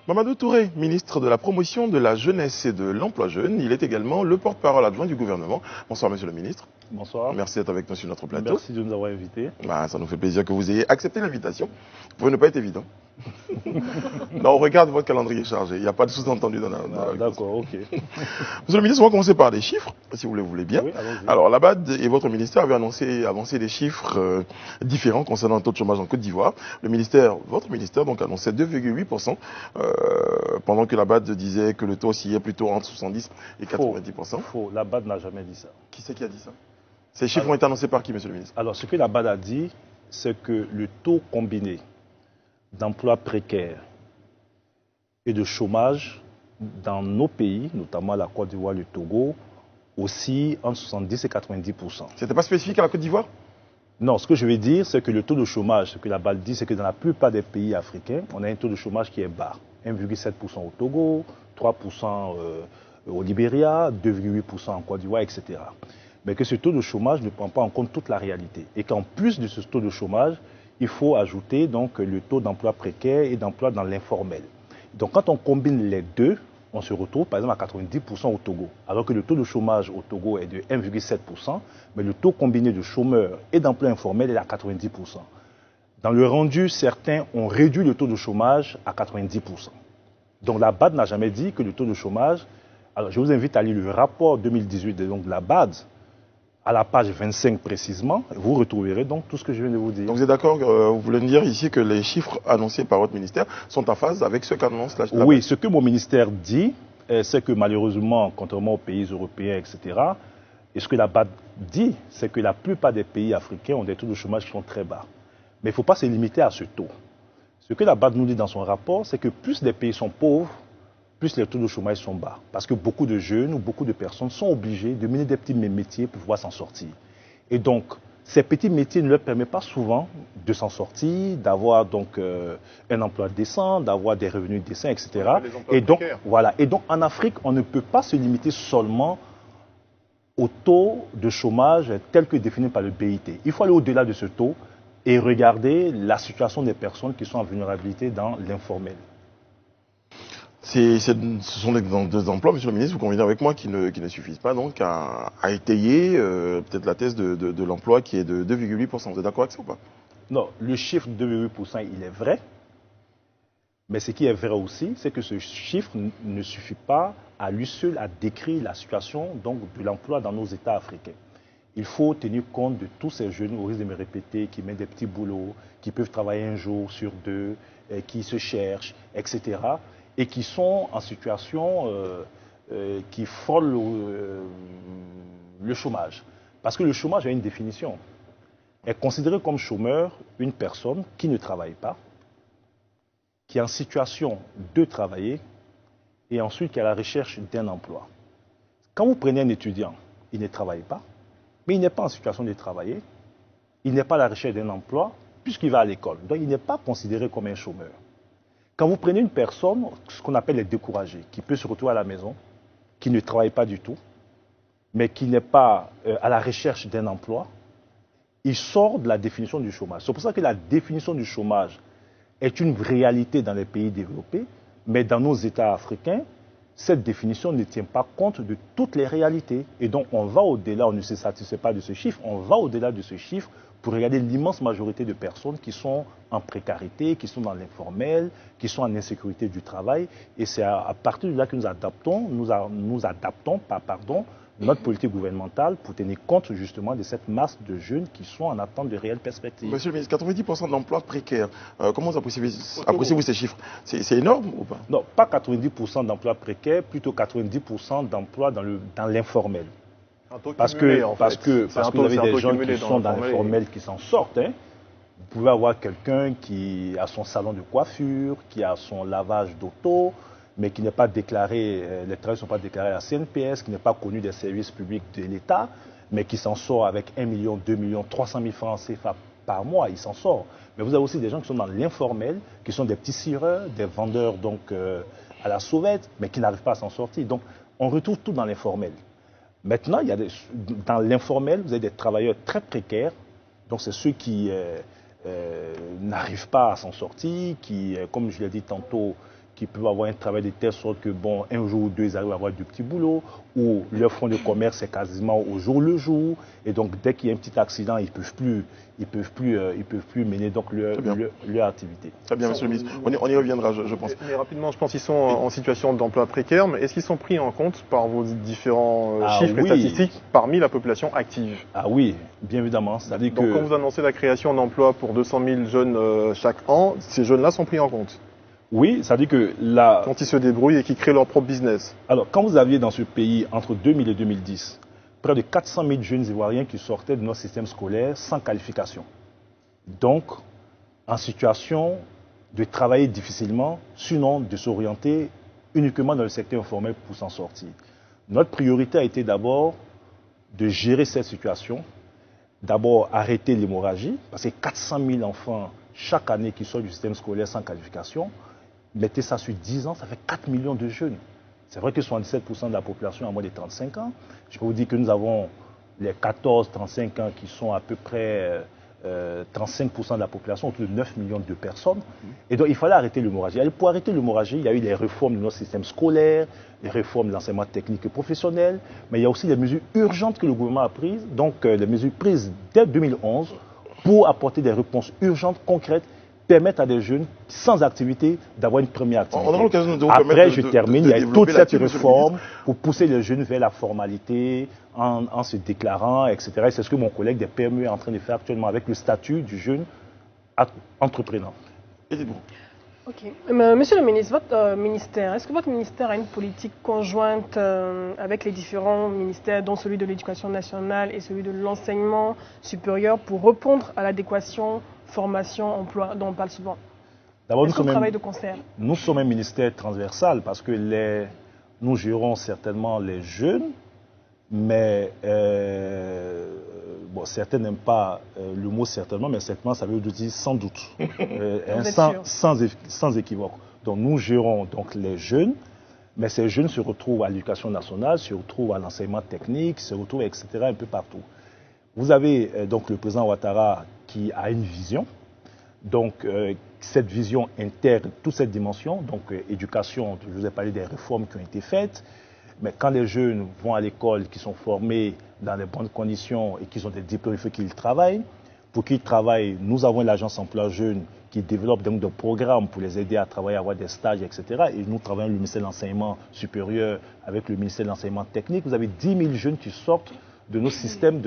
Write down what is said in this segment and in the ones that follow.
Mamadou Touré, ministre de la Promotion de la Jeunesse et de l'Emploi Jeune. Il est également le porte-parole adjoint du gouvernement. Bonsoir, monsieur le ministre. Bonsoir. Merci d'être avec nous sur notre plateau. Merci de nous avoir invités. Ça nous fait plaisir que vous ayez accepté l'invitation. Vous pouvez ne pas être évident. Non, on regarde votre calendrier chargé. Il n'y a pas de sous-entendu dans la D'accord, ok. Monsieur le ministre, on va commencer par les chiffres, si vous le voulez bien. Oui, alors, la BAD et votre ministère avaient avancé des chiffres différents concernant le taux de chômage en Côte d'Ivoire. Votre ministère, donc, annonçait 2,8%, pendant que la BAD disait que le taux oscillait plutôt entre 70 et 90%. Faux, la BAD n'a jamais dit ça. Qui c'est qui a dit ça? Ces chiffres ont été annoncés par qui, monsieur le ministre? Alors, ce que la BAD a dit, c'est que le taux combiné d'emplois précaires et de chômage dans nos pays, notamment la Côte d'Ivoire et le Togo, aussi entre 70 et 90%. C'était pas spécifique à la Côte d'Ivoire? Non, ce que je veux dire, c'est que le taux de chômage, ce que la BAD dit, c'est que dans la plupart des pays africains, on a un taux de chômage qui est bas. 1,7% au Togo, 3% au Libéria, 2,8% en Côte d'Ivoire, etc. Mais que ce taux de chômage ne prend pas en compte toute la réalité. Et qu'en plus de ce taux de chômage, il faut ajouter donc le taux d'emploi précaire et d'emploi dans l'informel. Donc quand on combine les deux, on se retrouve par exemple à 90% au Togo. Alors que le taux de chômage au Togo est de 1,7%, mais le taux combiné de chômeurs et d'emploi informel est à 90%. Dans le rendu, certains ont réduit le taux de chômage à 90%. Donc la BAD n'a jamais dit que le taux de chômage... Alors je vous invite à lire le rapport 2018 de la BAD, à la page 25 précisément, vous retrouverez donc tout ce que je viens de vous dire. Donc vous êtes d'accord, vous voulez me dire ici que les chiffres annoncés par votre ministère sont en phase avec ce qu'annonce la BAD? Oui, ce que mon ministère dit, c'est que malheureusement, contrairement aux pays européens, etc., et ce que la BAD dit, c'est que la plupart des pays africains ont des taux de chômage qui sont très bas. Mais il ne faut pas se limiter à ce taux. Ce que la BAD nous dit dans son rapport, c'est que plus les pays sont pauvres, plus les taux de chômage sont bas. Parce que beaucoup de jeunes ou beaucoup de personnes sont obligés de mener des petits métiers pour pouvoir s'en sortir. Et donc, ces petits métiers ne leur permettent pas souvent de s'en sortir, d'avoir donc un emploi décent, d'avoir des revenus décents, etc. Et donc, voilà. Et donc, en Afrique, on ne peut pas se limiter seulement au taux de chômage tel que défini par le BIT. Il faut aller au-delà de ce taux et regarder la situation des personnes qui sont en vulnérabilité dans l'informel. Ce sont des emplois, monsieur le ministre, vous convenez avec moi, qui ne suffisent pas donc à étayer peut-être la thèse de l'emploi qui est de 2,8%. Vous êtes d'accord avec ça ou pas? Non, le chiffre de 2,8%, il est vrai. Mais ce qui est vrai aussi, c'est que ce chiffre ne suffit pas à lui seul à décrire la situation donc, de l'emploi dans nos États africains. Il faut tenir compte de tous ces jeunes, au risque de me répéter, qui mettent des petits boulots, qui peuvent travailler un jour sur deux, qui se cherchent, etc. Et qui sont en situation qui frôle le chômage. Parce que le chômage a une définition. Est considéré comme chômeur une personne qui ne travaille pas, qui est en situation de travailler et ensuite qui est à la recherche d'un emploi. Quand vous prenez un étudiant, il ne travaille pas, mais il n'est pas en situation de travailler, il n'est pas à la recherche d'un emploi puisqu'il va à l'école. Donc il n'est pas considéré comme un chômeur. Quand vous prenez une personne, ce qu'on appelle les découragés, qui peut se retrouver à la maison, qui ne travaille pas du tout, mais qui n'est pas à la recherche d'un emploi, il sort de la définition du chômage. C'est pour ça que la définition du chômage est une réalité dans les pays développés, mais dans nos États africains, cette définition ne tient pas compte de toutes les réalités. Et donc on va au-delà, on ne se satisfait pas de ce chiffre, on va au-delà de ce chiffre pour regarder l'immense majorité de personnes qui sont en précarité, qui sont dans l'informel, qui sont en insécurité du travail. Et c'est à partir de là que nous adaptons notre politique gouvernementale pour tenir compte justement de cette masse de jeunes qui sont en attente de réelles perspectives. Monsieur le ministre, 90% d'emplois précaires, comment vous appréciez-vous ces chiffres? C'est énorme ou pas? Non, pas 90% d'emplois précaires, plutôt 90% d'emplois dans l'informel. Parce que vous avez des gens qui sont dans l'informel qui s'en sortent. Hein. Vous pouvez avoir quelqu'un qui a son salon de coiffure, qui a son lavage d'auto, mais qui n'est pas déclaré, les travailleurs ne sont pas déclarés à la CNPS, qui n'est pas connu des services publics de l'État, mais qui s'en sort avec 1 million, 2 millions, 300 000 francs CFA par mois, il s'en sort. Mais vous avez aussi des gens qui sont dans l'informel, qui sont des petits cireurs, des vendeurs donc, à la sauvette, mais qui n'arrivent pas à s'en sortir. Donc on retrouve tout dans l'informel. Maintenant, dans l'informel, vous avez des travailleurs très précaires, donc c'est ceux qui n'arrivent pas à s'en sortir, qui, comme je l'ai dit tantôt, qui peuvent avoir un travail de telle sorte que, bon, un jour ou deux, ils arrivent à avoir du petit boulot, ou leur fonds de commerce est quasiment au jour le jour, et donc dès qu'il y a un petit accident, ils peuvent plus mener donc leur activité. Très bien, monsieur le ministre. On y reviendra, je pense. Mais rapidement, je pense qu'ils sont en situation d'emploi précaire, mais est-ce qu'ils sont pris en compte par vos différents chiffres et statistiques parmi la population active? Ah oui, bien évidemment. Donc quand vous annoncez la création d'emplois pour 200 000 jeunes chaque an, ces jeunes-là sont pris en compte? Oui, ça veut dire que quand ils se débrouillent et qu'ils créent leur propre business. Alors, quand vous aviez dans ce pays, entre 2000 et 2010, près de 400 000 jeunes Ivoiriens qui sortaient de notre système scolaire sans qualification. Donc, en situation de travailler difficilement, sinon de s'orienter uniquement dans le secteur informel pour s'en sortir. Notre priorité a été d'abord de gérer cette situation, d'abord arrêter l'hémorragie, parce que 400 000 enfants chaque année qui sortent du système scolaire sans qualification, mettez ça sur 10 ans, ça fait 4 millions de jeunes. C'est vrai que 77% de la population a moins de 35 ans. Je peux vous dire que nous avons les 14-35 ans qui sont à peu près 35% de la population, autour de 9 millions de personnes. Et donc il fallait arrêter l'hémorragie. Et pour arrêter l'hémorragie, il y a eu les réformes de notre système scolaire, les réformes de l'enseignement technique et professionnel, mais il y a aussi les mesures urgentes que le gouvernement a prises, donc les mesures prises dès 2011 pour apporter des réponses urgentes, concrètes, permettre à des jeunes sans activité d'avoir une première activité. On aura l'occasion de vous Après, je termine, il y a toute cette réforme pour pousser les jeunes vers la formalité, en se déclarant, etc. C'est ce que mon collègue des PME est en train de faire actuellement avec le statut du jeune entrepreneur. Ok. Monsieur le ministre, votre ministère, est-ce que votre ministère a une politique conjointe avec les différents ministères, dont celui de l'Éducation nationale et celui de l'enseignement supérieur, pour répondre à l'adéquation formation, emploi, dont on parle souvent? D'abord, nous sommes un ministère transversal parce que nous gérons certainement les jeunes, mais certains n'aiment pas le mot certainement, mais certainement ça veut dire sans doute, sans équivoque. Donc nous gérons donc les jeunes, mais ces jeunes se retrouvent à l'éducation nationale, se retrouvent à l'enseignement technique, se retrouvent, etc., un peu partout. Vous avez donc le président Ouattara qui a une vision. Donc, cette vision intègre toute cette dimension. Donc, éducation, je vous ai parlé des réformes qui ont été faites. Mais quand les jeunes vont à l'école, qui sont formés dans les bonnes conditions et qui ont des diplômes, il faut qu'ils travaillent. Pour qu'ils travaillent, nous avons l'agence emploi jeune qui développe donc des programmes pour les aider à travailler, à avoir des stages, etc. Et nous travaillons le ministère de l'enseignement supérieur avec le ministère de l'enseignement technique. Vous avez 10 000 jeunes qui sortent de notre système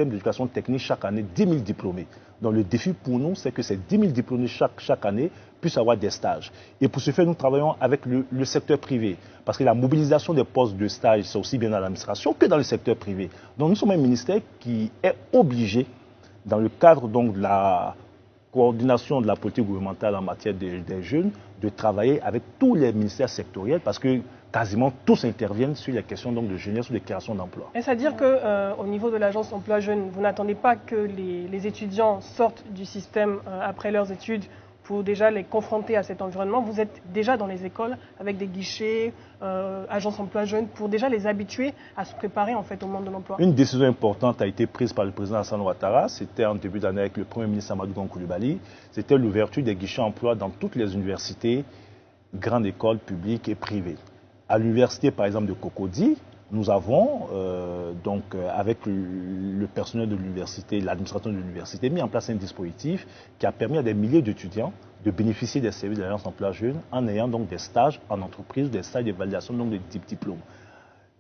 d'éducation technique chaque année, 10 000 diplômés. Donc le défi pour nous, c'est que ces 10 000 diplômés chaque année puissent avoir des stages. Et pour ce faire, nous travaillons avec le secteur privé. Parce que la mobilisation des postes de stage, c'est aussi bien dans l'administration que dans le secteur privé. Donc nous sommes un ministère qui est obligé, dans le cadre donc de la coordination de la politique gouvernementale en matière des jeunes, de travailler avec tous les ministères sectoriels parce que quasiment tous interviennent sur les questions donc, de jeunesse ou de création d'emplois. Est-ce à dire qu'au niveau de l'agence emploi jeune, vous n'attendez pas que les étudiants sortent du système après leurs études pour déjà les confronter à cet environnement? Vous êtes déjà dans les écoles avec des guichets, agences emploi jeune, pour déjà les habituer à se préparer en fait au monde de l'emploi. Une décision importante a été prise par le président Hassan Ouattara, c'était en début d'année avec le Premier ministre Amadou Gon Coulibaly, c'était l'ouverture des guichets emploi dans toutes les universités, grandes écoles publiques et privées. À l'université, par exemple, de Cocody, nous avons, avec le personnel de l'université, l'administration de l'université, mis en place un dispositif qui a permis à des milliers d'étudiants de bénéficier des services de l'agence emploi jeune en ayant donc des stages en entreprise, des stages d'évaluation, donc des diplômes.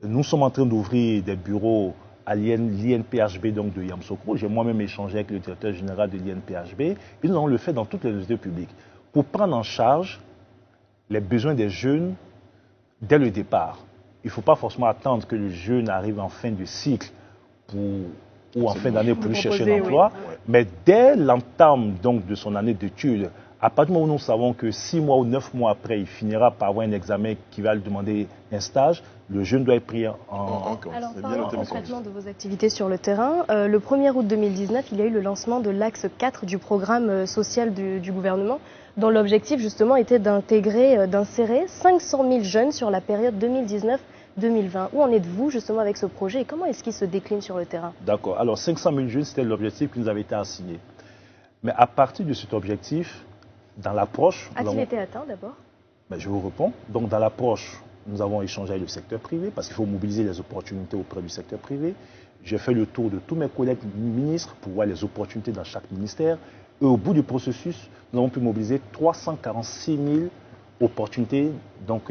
Nous sommes en train d'ouvrir des bureaux à l'INPHB donc de Yamoussoukro. J'ai moi-même échangé avec le directeur général de l'INPHB et nous allons le faire dans toutes les universités publiques pour prendre en charge les besoins des jeunes dès le départ. Il ne faut pas forcément attendre que le jeune arrive en fin de cycle ou en fin d'année pour lui chercher un emploi, mais dès l'entame donc de son année d'études, à partir du moment où nous savons que 6 mois ou 9 mois après, il finira par avoir un examen qui va lui demander un stage, le jeune doit être pris en compte. Alors, parlons concrètement de vos activités sur le terrain. Le 1er août 2019, il y a eu le lancement de l'axe 4 du programme social du gouvernement, dont l'objectif justement était d'insérer 500 000 jeunes sur la période 2019-2020. Où en êtes-vous justement avec ce projet et comment est-ce qu'il se décline sur le terrain? D'accord. Alors 500 000 jeunes, c'était l'objectif qui nous avait été assigné. Mais à partir de cet objectif, dans l'approche... A-t-il été atteint d'abord? Ben, je vous réponds. Donc, dans l'approche, nous avons échangé avec le secteur privé parce qu'il faut mobiliser les opportunités auprès du secteur privé. J'ai fait le tour de tous mes collègues ministres pour voir les opportunités dans chaque ministère. Et au bout du processus, nous avons pu mobiliser 346 000 opportunités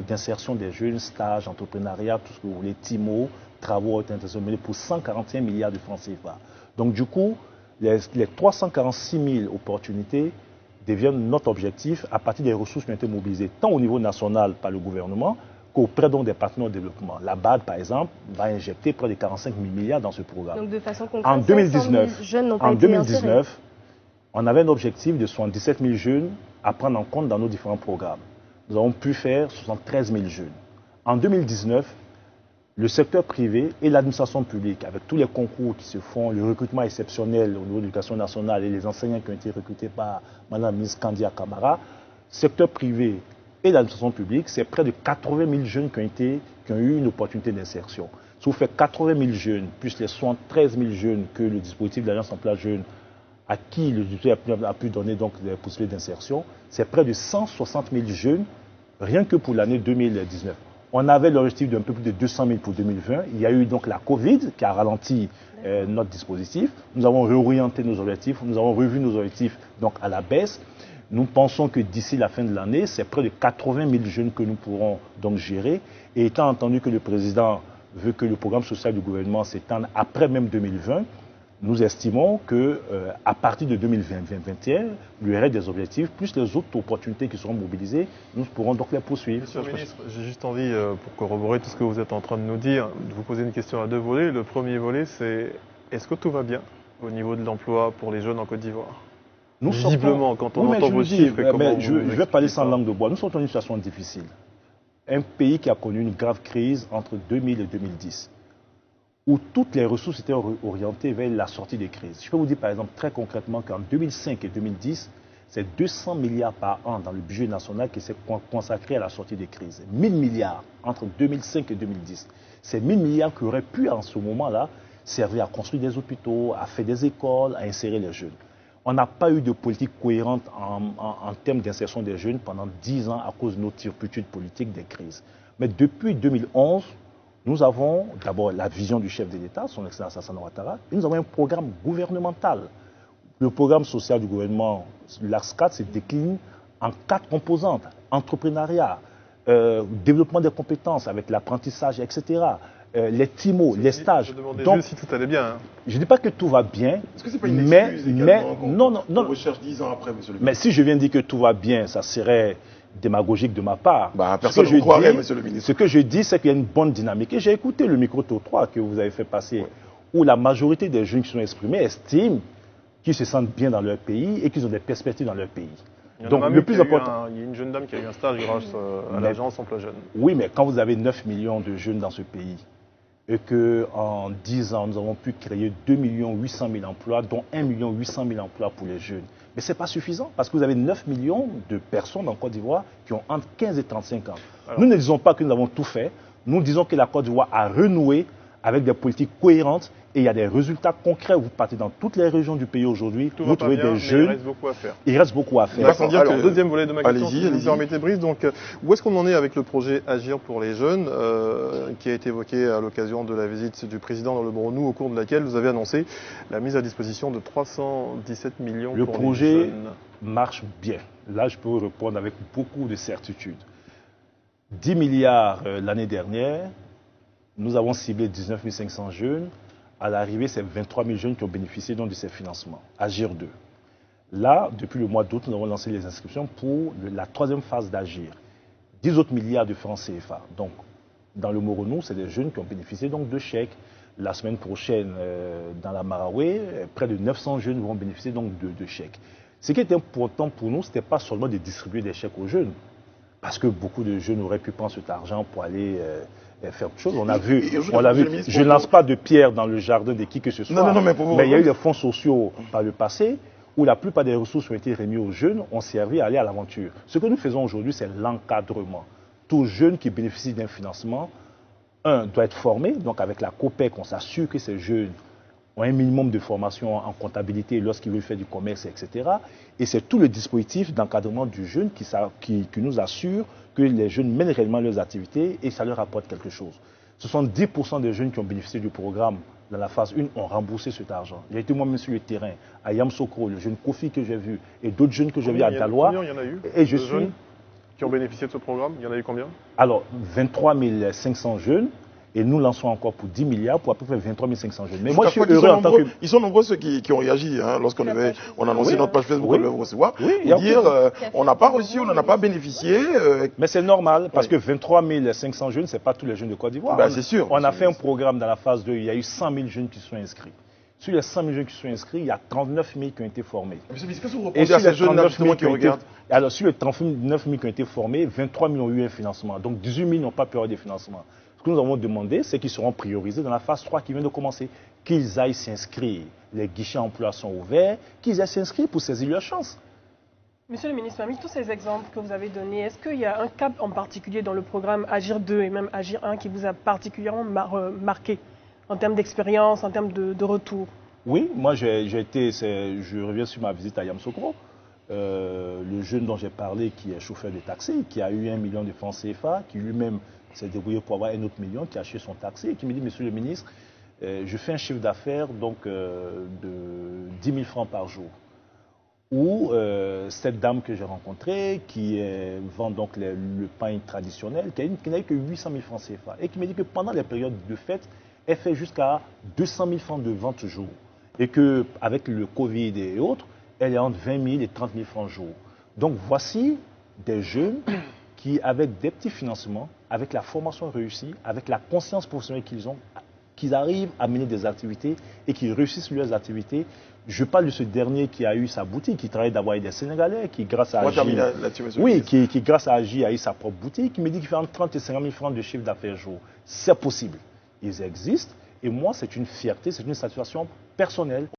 d'insertion des jeunes, stages, entrepreneuriat, tout ce que vous voulez, TIMO, travaux intentionnels pour 141 milliards de francs CFA. Donc du coup, les 346 000 opportunités deviennent notre objectif à partir des ressources qui ont été mobilisées tant au niveau national par le gouvernement qu'auprès des partenaires au développement. La BAD, par exemple, va injecter près de 45 000 milliards dans ce programme. Donc de façon concrète, en 2019, jeunes n'ont pas été insérés. On avait un objectif de 77 000 jeunes à prendre en compte dans nos différents programmes. Nous avons pu faire 73 000 jeunes. En 2019, le secteur privé et l'administration publique, avec tous les concours qui se font, le recrutement exceptionnel au niveau de l'éducation nationale et les enseignants qui ont été recrutés par Mme la ministre Kandia Camara, secteur privé et l'administration publique, c'est près de 80 000 jeunes qui ont eu une opportunité d'insertion. Si vous faites 80 000 jeunes, plus les 73 000 jeunes que le dispositif de l'Agence emploi jeune à qui le dispositif a pu donner donc des possibilités d'insertion, c'est près de 160 000 jeunes, rien que pour l'année 2019. On avait l'objectif d'un peu plus de 200 000 pour 2020. Il y a eu donc la Covid qui a ralenti notre dispositif. Nous avons réorienté nos objectifs, nous avons revu nos objectifs donc à la baisse. Nous pensons que d'ici la fin de l'année, c'est près de 80 000 jeunes que nous pourrons donc gérer. Et étant entendu que le président veut que le programme social du gouvernement s'étende après même 2020, nous estimons qu'à partir de 2020-2021, il y aurait des objectifs, plus les autres opportunités qui seront mobilisées, nous pourrons donc les poursuivre. Monsieur le ministre, j'ai juste envie, pour corroborer tout ce que vous êtes en train de nous dire, de vous poser une question à deux volets. Le premier volet, c'est est-ce que tout va bien au niveau de l'emploi pour les jeunes en Côte d'Ivoire? Visiblement, quand on entend vos chiffres et comment je vais parler sans langue de bois. Nous sommes dans une situation difficile. Un pays qui a connu une grave crise entre 2000 et 2010. Où toutes les ressources étaient orientées vers la sortie des crises. Je peux vous dire par exemple très concrètement qu'en 2005 et 2010, c'est 200 milliards par an dans le budget national qui s'est consacré à la sortie des crises. 1000 milliards entre 2005 et 2010. Ces 1000 milliards qui auraient pu en ce moment-là servir à construire des hôpitaux, à faire des écoles, à insérer les jeunes. On n'a pas eu de politique cohérente en termes d'insertion des jeunes pendant 10 ans à cause de nos turpitudes politiques des crises. Mais depuis 2011, nous avons d'abord la vision du chef de l'État, son Excellence Alassane Ouattara, et nous avons un programme gouvernemental. Le programme social du gouvernement, l'Axe 4, se décline en 4 composantes. Entrepreneuriat, développement des compétences avec l'apprentissage, etc. Les TIMO, les stages. Je demandais juste si tout allait bien. Hein. Je ne dis pas que tout va bien, est-ce que c'est pas une excuse non. On recherche 10 ans après, monsieur le ministre. Mais si je viens de dire que tout va bien, ça serait démagogique de ma part. Personne ne croirait, monsieur le ministre. Ce que je dis, c'est qu'il y a une bonne dynamique. Et j'ai écouté le micro tour 3 que vous avez fait passer, où la majorité des jeunes qui sont exprimés estiment qu'ils se sentent bien dans leur pays et qu'ils ont des perspectives dans leur pays. Donc, le plus important. Il y a une jeune dame qui a eu un stage grâce à l'agence emploi jeune. Oui, mais quand vous avez 9 millions de jeunes dans ce pays, et qu'en 10 ans, nous avons pu créer 2 800 000 emplois, dont 1 800 000 emplois pour les jeunes. Mais ce n'est pas suffisant, parce que vous avez 9 millions de personnes en Côte d'Ivoire qui ont entre 15 et 35 ans. Alors, nous ne disons pas que nous avons tout fait, nous disons que la Côte d'Ivoire a renoué avec des politiques cohérentes et il y a des résultats concrets. Vous partez dans toutes les régions du pays aujourd'hui, vous trouvez des jeunes. Il reste beaucoup à faire. Il reste beaucoup à faire. Alors, deuxième volet de ma question, si vous me permettez, Brice. Donc, où est-ce qu'on en est avec le projet Agir pour les jeunes, qui a été évoqué à l'occasion de la visite du président dans le Moronou, au cours de laquelle vous avez annoncé la mise à disposition de 317 millions pour les jeunes. Le projet marche bien. Là, je peux vous répondre avec beaucoup de certitude. 10 milliards l'année dernière. Nous avons ciblé 19 500 jeunes. À l'arrivée, c'est 23 000 jeunes qui ont bénéficié donc de ces financements. Agir 2. Là, depuis le mois d'août, nous avons lancé les inscriptions pour la 3e phase d'Agir. 10 autres milliards de francs CFA. Donc, dans le Moronou, c'est des jeunes qui ont bénéficié donc de chèques. La semaine prochaine, dans la Maraoué, près de 900 jeunes vont bénéficier donc de chèques. Ce qui est important pour nous, ce n'était pas seulement de distribuer des chèques aux jeunes. Parce que beaucoup de jeunes auraient pu prendre cet argent pour aller faire autre chose. On a vu. Je ne lance pas de pierre dans le jardin de qui que ce soit. Mais il y a eu des fonds sociaux par le passé où la plupart des ressources ont été remises aux jeunes, ont servi à aller à l'aventure. Ce que nous faisons aujourd'hui, c'est l'encadrement. Tout jeune qui bénéficie d'un financement, doit être formé. Donc avec la COPEC, on s'assure que ces jeunes ont un minimum de formation en comptabilité lorsqu'ils veulent faire du commerce, etc. Et c'est tout le dispositif d'encadrement du jeune qui nous assure que les jeunes mènent réellement leurs activités et ça leur apporte quelque chose. 70% des jeunes qui ont bénéficié du programme dans la phase 1 ont remboursé cet argent. J'ai été moi-même sur le terrain, à Yamsokro, le jeune Kofi que j'ai vu, et d'autres jeunes que j'ai vus à Daloa. Combien il y en a eu et je suis jeunes qui ont bénéficié de ce programme? Il y en a eu combien? Alors, 23 500 jeunes. Et nous lançons encore pour 10 milliards, pour à peu près 23 500 jeunes. Mais moi, je suis heureux en tant que... Ils sont nombreux ceux qui ont réagi lorsqu'on on a lancé notre page Facebook, on devait recevoir. Dire, on n'a pas reçu, on n'en a pas bénéficié. Mais c'est normal, parce que 23 500 jeunes, ce n'est pas tous les jeunes de Côte d'Ivoire. C'est sûr. On a fait un programme dans la phase 2, il y a eu 100 000 jeunes qui sont inscrits. Sur les 100 000 jeunes qui sont inscrits, il y a 39 000 qui ont été formés. Monsieur, qu'est-ce que vous reprochez à ces jeunes-là qui regardent? Alors, sur les 39 000 qui ont été formés, 23 000 ont eu un financement. Donc, 18 000 n'ont pas peur des financements. Ce que nous avons demandé, c'est qu'ils seront priorisés dans la phase 3 qui vient de commencer. Qu'ils aillent s'inscrire. Les guichets emploi sont ouverts, qu'ils aillent s'inscrire pour saisir leur chance. Monsieur le ministre, parmi tous ces exemples que vous avez donnés, est-ce qu'il y a un cap en particulier dans le programme Agir 2 et même Agir 1 qui vous a particulièrement marqué en termes d'expérience, en termes de retour? Oui, moi je reviens sur ma visite à Yamsokro. Le jeune dont j'ai parlé qui est chauffeur de taxi, qui a eu 1 million de francs CFA, qui lui-même s'est débrouillé pour avoir un autre million, qui a acheté son taxi et qui me dit, monsieur le ministre, je fais un chiffre d'affaires de 10 000 francs par jour. Ou cette dame que j'ai rencontrée, qui vend donc le pain traditionnel, qui n'a eu que 800 000 francs CFA, et qui me dit que pendant les périodes de fête, elle fait jusqu'à 200 000 francs de vente jour. Et qu'avec le Covid et autres, elle est entre 20 000 et 30 000 francs jour. Donc voici des jeunes qui, avec des petits financements, avec la formation réussie, avec la conscience professionnelle qu'ils ont, qu'ils arrivent à mener des activités et qu'ils réussissent leurs activités. Je parle de ce dernier qui a eu sa boutique, qui travaille d'abord avec des Sénégalais, qui grâce à Agi, qui grâce à Agi a eu sa propre boutique, qui me dit qu'il fait entre 30 et 50 000 francs de chiffre d'affaires jour. C'est possible. Ils existent et moi c'est une fierté, c'est une satisfaction personnelle.